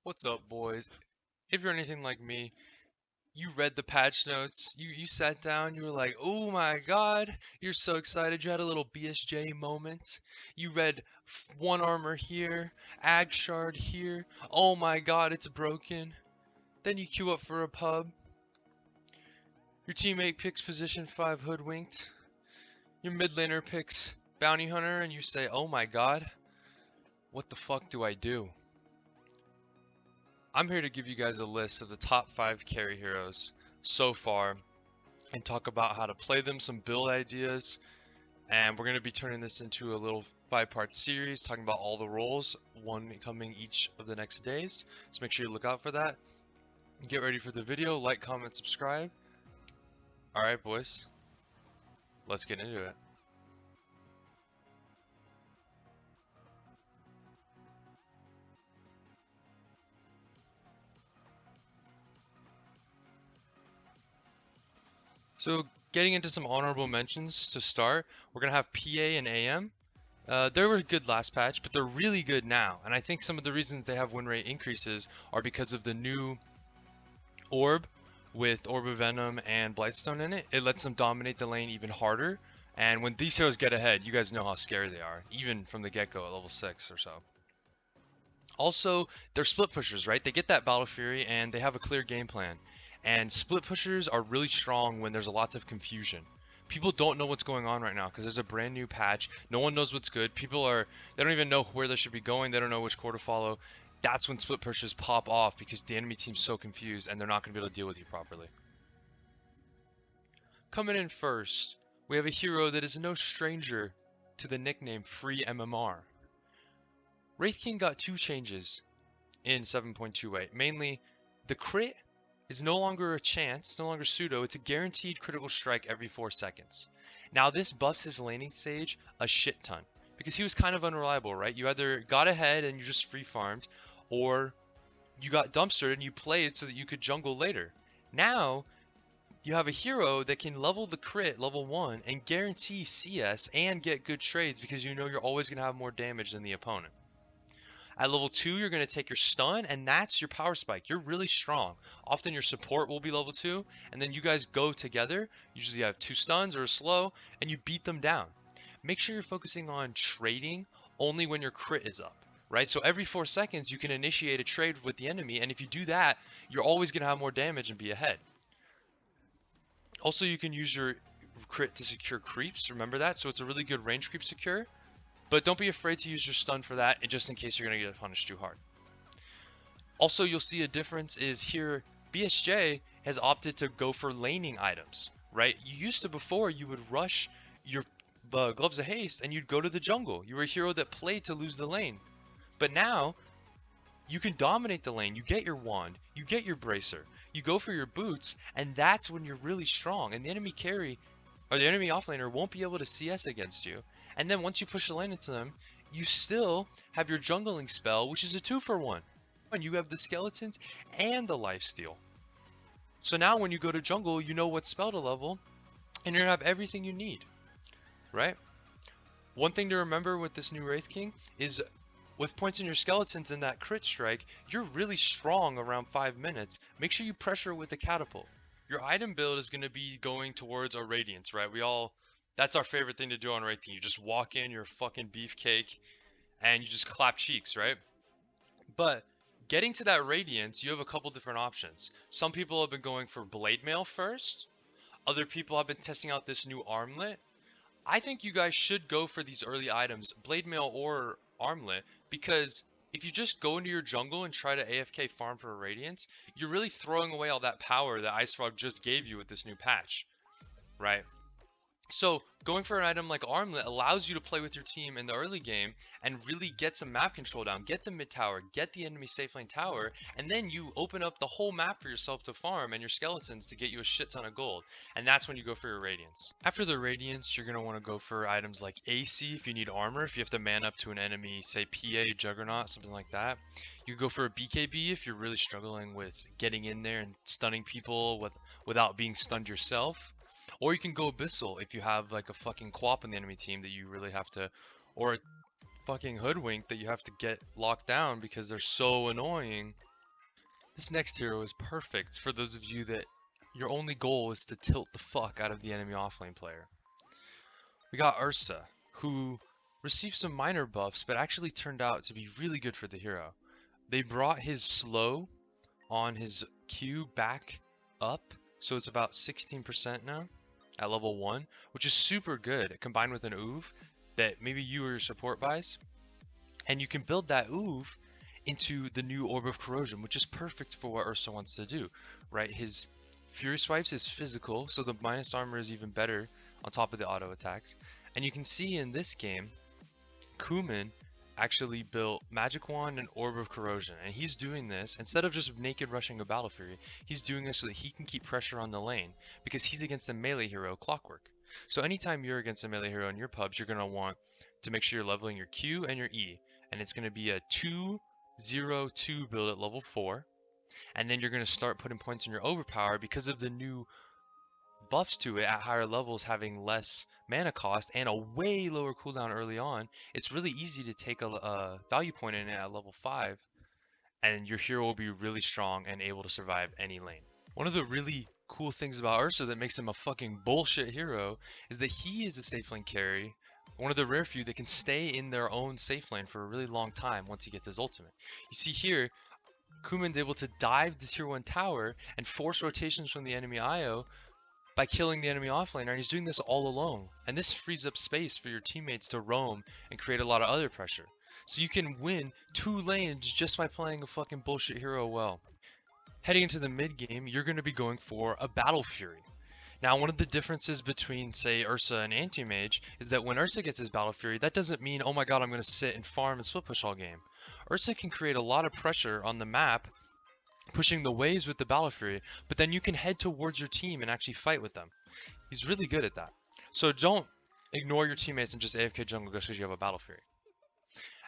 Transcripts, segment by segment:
What's up, boys? If you're anything like me, you read the patch notes, you sat down, you were like, oh my god, you're so excited, you had a little BSJ moment. You read one armor here, ag shard here, oh my god, it's broken. Then you queue up for a pub, your teammate picks position 5 hoodwinked, your mid laner picks bounty hunter, and you say, oh my god, what the fuck do I do? I'm here to give you guys a list of the top 5 carry heroes so far and talk about how to play them, some build ideas, and we're going to be turning this into a little 5-part series talking about all the roles, one coming each of the next days. So make sure you look out for that. Get ready for the video, like, comment, subscribe. Alright boys, let's get into it. So getting into some honorable mentions to start, we're going to have PA and AM. They were good last patch, but they're really good now. And I think some of the reasons they have win rate increases are because of the new orb with Orb of Venom and Blightstone in it. It lets them dominate the lane even harder. And when these heroes get ahead, you guys know how scary they are, even from the get-go at level 6 or so. Also, they're split pushers, right? They get that Battle Fury and they have a clear game plan. And split pushers are really strong when there's lots of confusion. People don't know what's going on right now because there's a brand new patch. No one knows what's good. They don't even know where they should be going. They don't know which core to follow. That's when split pushers pop off because the enemy team's so confused and they're not going to be able to deal with you properly. Coming in first, we have a hero that is no stranger to the nickname Free MMR. Wraith King got 2 changes in 7.28. Mainly, the crit is no longer a chance, no longer pseudo, it's a guaranteed critical strike every 4 seconds. Now this buffs his laning stage a shit ton, because he was kind of unreliable, right? You either got ahead and you just free farmed, or you got dumpstered and you played so that you could jungle later. Now, you have a hero that can level the crit level 1 and guarantee CS and get good trades because you know you're always going to have more damage than the opponent. At level 2, you're going to take your stun, and that's your power spike. You're really strong. Often your support will be level 2, and then you guys go together. Usually you have 2 stuns or a slow, and you beat them down. Make sure you're focusing on trading only when your crit is up, right? So every 4 seconds, you can initiate a trade with the enemy, and if you do that, you're always going to have more damage and be ahead. Also, you can use your crit to secure creeps. Remember that? So it's a really good range creep secure. But don't be afraid to use your stun for that, just in case you're going to get punished too hard. Also, you'll see a difference is here, BSJ has opted to go for laning items, right? You used to before, you would rush your Gloves of Haste and you'd go to the jungle. You were a hero that played to lose the lane. But now, you can dominate the lane. You get your wand, you get your bracer, you go for your boots, and that's when you're really strong. And the enemy carry, or the enemy offlaner won't be able to CS against you. And then once you push the lane into them, you still have your jungling spell, which is a 2-for-1. And you have the skeletons and the lifesteal. So now when you go to jungle, you know what spell to level, and you're going to have everything you need, right? One thing to remember with this new Wraith King is with points in your skeletons and that crit strike, you're really strong around 5 minutes. Make sure you pressure with the catapult. Your item build is going to be going towards a radiance, right? That's our favorite thing to do on Wraith King. You just walk in, you're a fucking beefcake, and you just clap cheeks, right? But getting to that radiance, you have a couple different options. Some people have been going for blade mail first. Other people have been testing out this new armlet. I think you guys should go for these early items, blade mail or armlet, because if you just go into your jungle and try to AFK farm for a radiance, you're really throwing away all that power that IceFrog just gave you with this new patch, right? So going for an item like Armlet allows you to play with your team in the early game and really get some map control down, get the mid tower, get the enemy safe lane tower, and then you open up the whole map for yourself to farm and your skeletons to get you a shit ton of gold. And that's when you go for your Radiance. After the Radiance, you're going to want to go for items like AC if you need armor, if you have to man up to an enemy, say PA, Juggernaut, something like that. You go for a BKB if you're really struggling with getting in there and stunning people without being stunned yourself. Or you can go Abyssal if you have like a fucking Quap on the enemy team that you really have to, or a fucking Hoodwink that you have to get locked down because they're so annoying This next hero is perfect for those of you that your only goal is to tilt the fuck out of the enemy offlane player. We got Ursa, who received some minor buffs, but actually turned out to be really good for the hero. They brought his slow on his Q back up, so it's about 16% now at level 1, which is super good, combined with an Oov that maybe you or your support buys. And you can build that Oov into the new Orb of Corrosion, which is perfect for what Ursa wants to do, right? His Fury Swipes is physical, so the minus armor is even better on top of the auto attacks. And you can see in this game, Kuman actually built Magic Wand and Orb of Corrosion, and he's doing this instead of just naked rushing a Battle Fury. He's doing this so that he can keep pressure on the lane because he's against a melee hero, Clockwork. So anytime you're against a melee hero in your pubs, you're going to want to make sure you're leveling your Q and your E, and it's going to be a 2-0-2 build at level 4, and then you're going to start putting points in your overpower because of the new buffs to it at higher levels having less mana cost and a way lower cooldown early on. It's really easy to take a value point in it at level 5, and your hero will be really strong and able to survive any lane. One of the really cool things about Ursa that makes him a fucking bullshit hero is that he is a safe lane carry, one of the rare few that can stay in their own safe lane for a really long time once he gets his ultimate. You see here, Kuman's able to dive the tier 1 tower and force rotations from the enemy IO by killing the enemy offlaner, and he's doing this all alone. And this frees up space for your teammates to roam and create a lot of other pressure. So you can win 2 lanes just by playing a fucking bullshit hero well. Heading into the mid game, you're going to be going for a Battle Fury. Now, one of the differences between, say, Ursa and Anti-Mage is that when Ursa gets his Battle Fury, that doesn't mean, oh my god, I'm going to sit and farm and split push all game. Ursa can create a lot of pressure on the map, pushing the waves with the Battle Fury, but then you can head towards your team and actually fight with them. He's really good at that. So don't ignore your teammates and just AFK jungle just because you have a Battle Fury.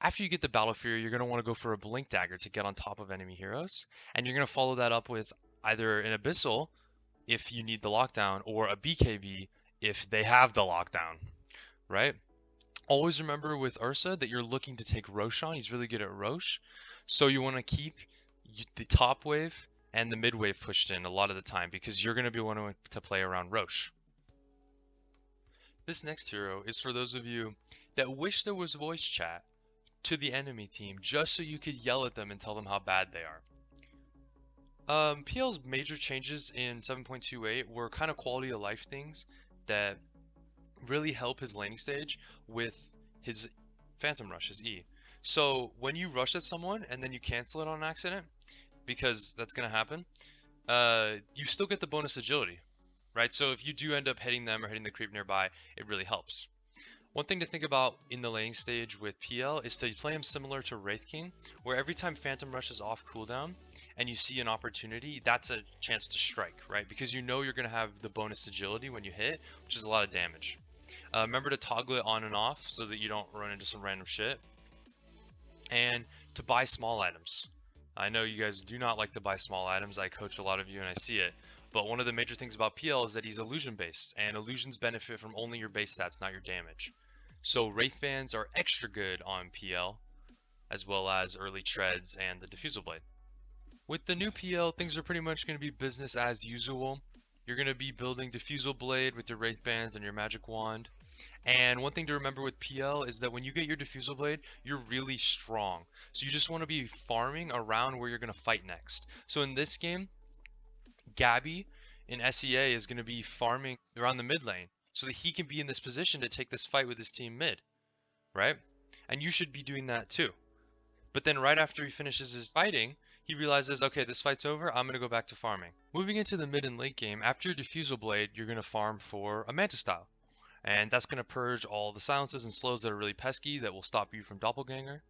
After you get the Battle Fury, you're going to want to go for a Blink Dagger to get on top of enemy heroes, and you're going to follow that up with either an Abyssal if you need the lockdown, or a BKB if they have the lockdown, right? Always remember with Ursa that you're looking to take Rosh on. He's really good at Rosh, so you want to keep the top wave and the mid wave pushed in a lot of the time because you're going to be wanting to play around Rosh. This next hero is for those of you that wish there was voice chat to the enemy team just so you could yell at them and tell them how bad they are. PL's major changes in 7.28 were kind of quality of life things that really help his laning stage with his Phantom Rush, his E. So when you rush at someone and then you cancel it on accident, because that's going to happen, you still get the bonus agility, right? So if you do end up hitting them or hitting the creep nearby, it really helps. One thing to think about in the laning stage with PL is to play him similar to Wraith King, where every time Phantom Rush is off cooldown and you see an opportunity, that's a chance to strike, right? Because you know you're going to have the bonus agility when you hit, which is a lot of damage. Remember to toggle it on and off so that you don't run into some random shit. And to buy small items. I know you guys do not like to buy small items. I coach a lot of you and I see it. But one of the major things about PL is that he's illusion based, and illusions benefit from only your base stats, not your damage. So Wraith Bands are extra good on PL, as well as early treads and the Diffusal Blade. With the new PL, things are pretty much going to be business as usual. You're going to be building Diffusal Blade with your Wraith Bands and your Magic Wand. And one thing to remember with PL is that when you get your Diffusal Blade, you're really strong. So you just want to be farming around where you're going to fight next. So in this game, Gabby in SEA is going to be farming around the mid lane so that he can be in this position to take this fight with his team mid, right? And you should be doing that too. But then right after he finishes his fighting, he realizes, okay, this fight's over, I'm going to go back to farming. Moving into the mid and late game, after your Diffusal Blade, you're going to farm for a Manta Style. And that's going to purge all the silences and slows that are really pesky that will stop you from Doppelganger.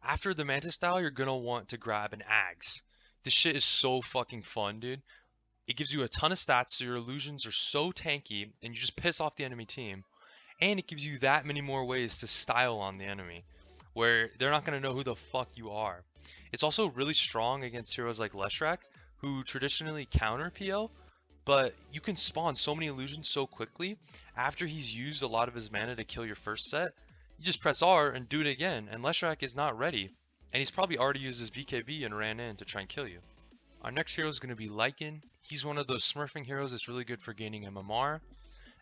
After the Manta Style, you're going to want to grab an Axe. This shit is so fucking fun, dude. It gives you a ton of stats, so your illusions are so tanky, and you just piss off the enemy team. And it gives you that many more ways to style on the enemy, where they're not going to know who the fuck you are. It's also really strong against heroes like Leshrac, who traditionally counter PL, but you can spawn so many illusions so quickly. After he's used a lot of his mana to kill your first set, you just press R and do it again, and Leshrac is not ready, and he's probably already used his BKB and ran in to try and kill you. Our next hero is going to be Lycan. He's one of those smurfing heroes that's really good for gaining MMR.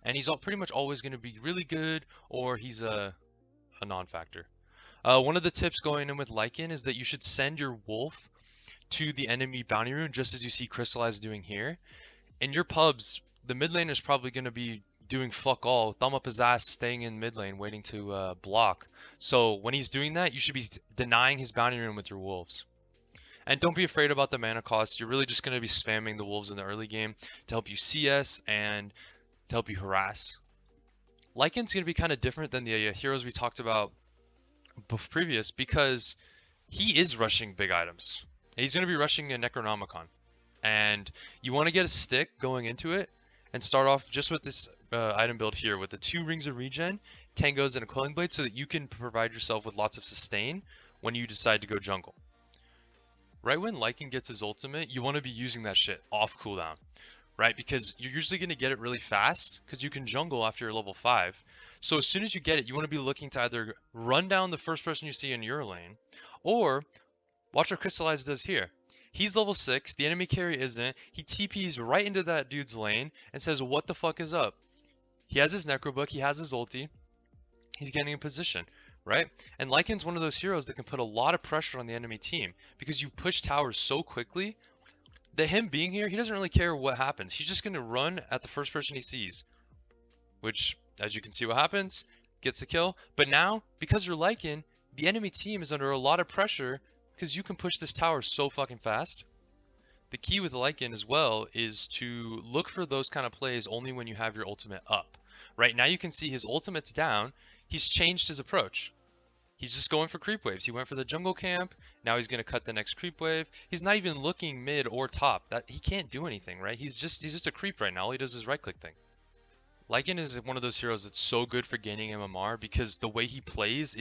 And he's pretty much always going to be really good, or he's a non-factor. One of the tips going in with Lycan is that you should send your wolf to the enemy bounty rune, just as you see Crystallize doing here. In your pubs, the mid lane is probably going to be doing fuck all, thumb up his ass, staying in mid lane, waiting to block. So when he's doing that, you should be denying his bounty rune with your wolves. And don't be afraid about the mana cost. You're really just going to be spamming the wolves in the early game to help you CS and to help you harass. Lycan's going to be kind of different than the heroes we talked about previous because he is rushing big items. He's going to be rushing a Necronomicon. And you want to get a stick going into it and start off just with this item build here with the 2 rings of regen, tangos, and a coiling blade so that you can provide yourself with lots of sustain when you decide to go jungle. Right when Lycan gets his ultimate, you want to be using that shit off cooldown, right? Because you're usually going to get it really fast because you can jungle after you're level 5. So as soon as you get it, you want to be looking to either run down the first person you see in your lane, or watch what Crystallize does here. He's level 6, the enemy carry isn't, he TPs right into that dude's lane and says, what the fuck is up? He has his Necro Book, he has his ulti, he's getting in position, right? And Lycan's one of those heroes that can put a lot of pressure on the enemy team because you push towers so quickly that him being here, he doesn't really care what happens. He's just going to run at the first person he sees, which, as you can see what happens, gets the kill. But now, because you're Lycan, the enemy team is under a lot of pressure because you can push this tower so fucking fast. The key with Lycan as well is to look for those kind of plays only when you have your ultimate up. Right now you can see his ultimate's down. He's changed his approach. He's just going for creep waves. He went for the jungle camp. Now he's going to cut the next creep wave. He's not even looking mid or top. He can't do anything, right? He's just a creep right now. All he does is right click thing. Lycan is one of those heroes that's so good for gaining MMR because the way he plays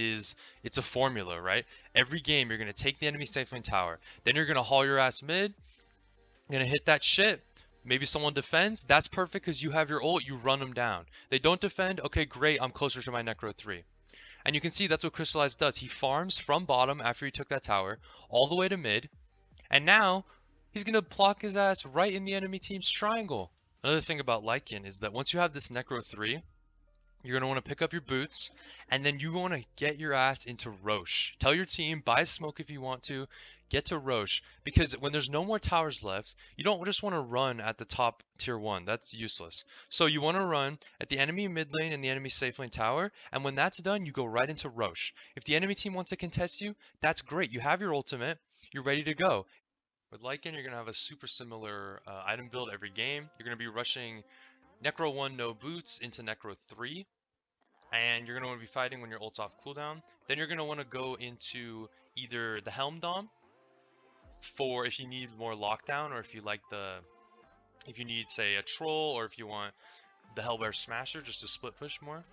it's a formula, right? Every game you're going to take the enemy safe lane tower. Then you're going to haul your ass mid. You're going to hit that shit. Maybe someone defends. That's perfect because you have your ult. You run them down. They don't defend. Okay, great. I'm closer to my Necro 3. And you can see that's what Crystallize does. He farms from bottom after he took that tower all the way to mid. And now he's going to block his ass right in the enemy team's triangle. Another thing about Lycan is that once you have this Necro 3, you're going to want to pick up your boots, and then you want to get your ass into Roche. Tell your team, buy smoke if you want to, get to Roche, because when there's no more towers left, you don't just want to run at the top tier 1. That's useless. So you want to run at the enemy mid lane and the enemy safe lane tower, and when that's done, you go right into Roche. If the enemy team wants to contest you, that's great. You have your ultimate. You're ready to go. With Lycan, you're going to have a super similar item build every game. You're going to be rushing Necro 1 no boots into Necro 3. And you're going to want to be fighting when your ult's off cooldown. Then you're going to want to go into either the Helm Dom for if you need more lockdown, or if you need, say, a troll, or if you want the Hellbear Smasher just to split push more.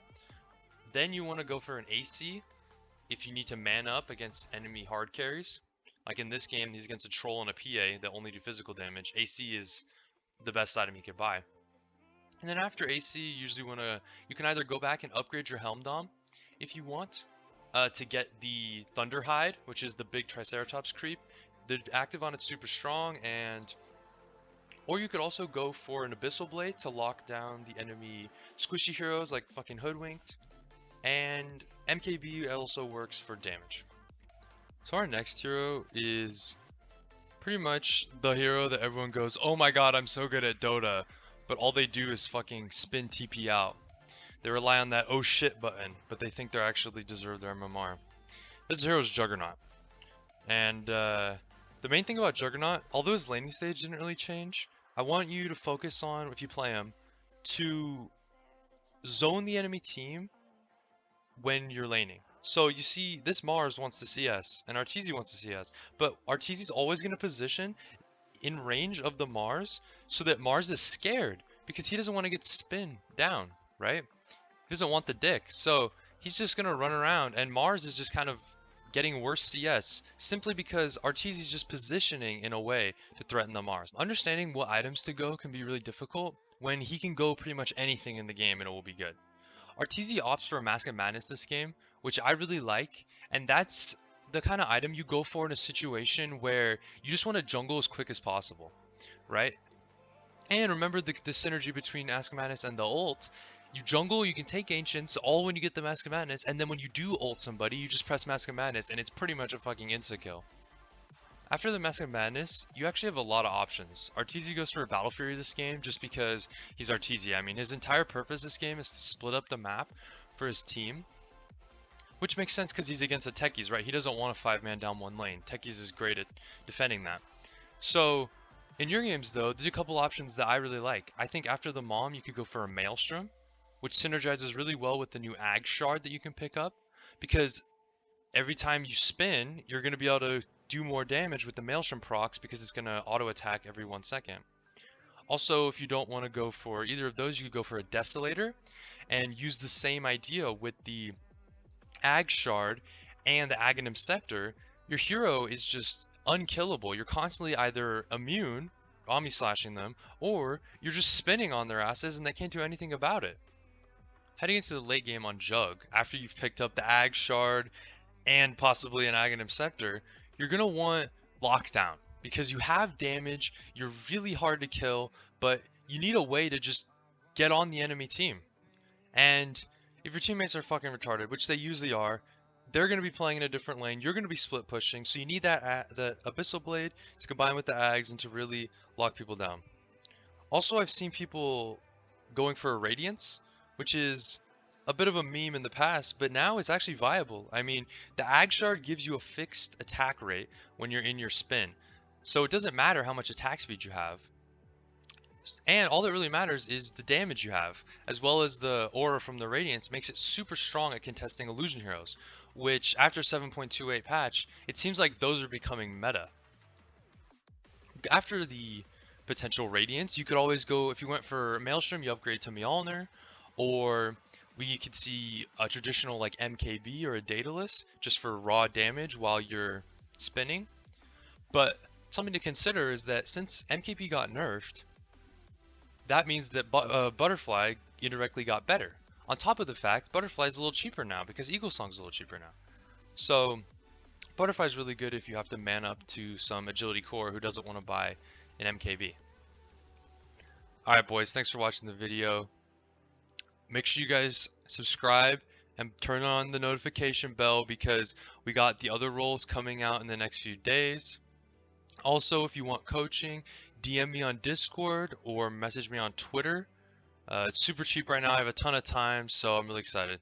Then you want to go for an AC if you need to man up against enemy hard carries. Like in this game, he's against a troll and a PA that only do physical damage. AC is the best item you can buy. And then after AC, you can either go back and upgrade your Helm Dom if you want to get the Thunder Hide, which is the big Triceratops creep. The active on it's super strong, or you could also go for an Abyssal Blade to lock down the enemy squishy heroes like fucking Hoodwinked. And MKB also works for damage. So our next hero is pretty much the hero that everyone goes, oh my god, I'm so good at Dota, but all they do is fucking spin TP out. They rely on that oh shit button, but they think they actually deserve their MMR. This hero is Juggernaut. And the main thing about Juggernaut, although his laning stage didn't really change, I want you to focus on, if you play him, to zone the enemy team when you're laning. So you see, this Mars wants to CS, and Arteezy wants to CS, but Arteezy's always going to position in range of the Mars, so that Mars is scared, because he doesn't want to get spin down, right? He doesn't want the dick, so he's just going to run around, and Mars is just kind of getting worse CS, simply because Arteezy's just positioning in a way to threaten the Mars. Understanding what items to go can be really difficult, when he can go pretty much anything in the game and it will be good. Arteezy opts for a Mask of Madness this game, which I really like, and that's the kind of item you go for in a situation where you just want to jungle as quick as possible, right? And remember the synergy between Mask of Madness and the ult. You jungle, you can take Ancients, all when you get the Mask of Madness, and then when you do ult somebody, you just press Mask of Madness, and it's pretty much a fucking insta-kill. After the Mask of Madness, you actually have a lot of options. Arteezy goes for a Battle Fury this game just because he's Arteezy. I mean, his entire purpose this game is to split up the map for his team, which makes sense because he's against the Techies, right? He doesn't want a 5-man down one lane. Techies is great at defending that. So, in your games though, there's a couple options that I really like. I think after the Mom, you could go for a Maelstrom, which synergizes really well with the new Ag Shard that you can pick up, because every time you spin, you're going to be able to do more damage with the Maelstrom procs because it's going to auto attack every 1 second. Also, if you don't want to go for either of those, you could go for a Desolator and use the same idea with the Ag Shard and the Aghanim Scepter. Your hero is just unkillable. You're constantly either immune, Omni slashing them, or you're just spinning on their asses and they can't do anything about it. Heading into the late game on Jug, after you've picked up the Ag Shard and possibly an Aghanim Scepter, you're going to want Lockdown because you have damage, you're really hard to kill, but you need a way to just get on the enemy team. And if your teammates are fucking retarded, which they usually are, they're going to be playing in a different lane, you're going to be split pushing, so you need that the Abyssal Blade to combine with the Ags and to really lock people down. Also, I've seen people going for a Radiance, which is a bit of a meme in the past, but now it's actually viable. I mean, the Ag Shard gives you a fixed attack rate when you're in your spin, so it doesn't matter how much attack speed you have. And all that really matters is the damage you have, as well as the aura from the Radiance makes it super strong at contesting illusion heroes, which after 7.28 patch, it seems like those are becoming meta. After the potential Radiance, you could always go, if you went for Maelstrom, you upgrade to Mjolnir, or we could see a traditional like MKB or a Daedalus just for raw damage while you're spinning. But something to consider is that since MKB got nerfed, that means that Butterfly indirectly got better. On top of the fact, Butterfly is a little cheaper now because Eagle Song's a little cheaper now. So Butterfly is really good if you have to man up to some agility core who doesn't want to buy an MKB. Alright boys, thanks for watching the video. Make sure you guys subscribe and turn on the notification bell because we got the other roles coming out in the next few days. Also, if you want coaching, DM me on Discord or message me on Twitter. It's super cheap right now. I have a ton of time, so I'm really excited.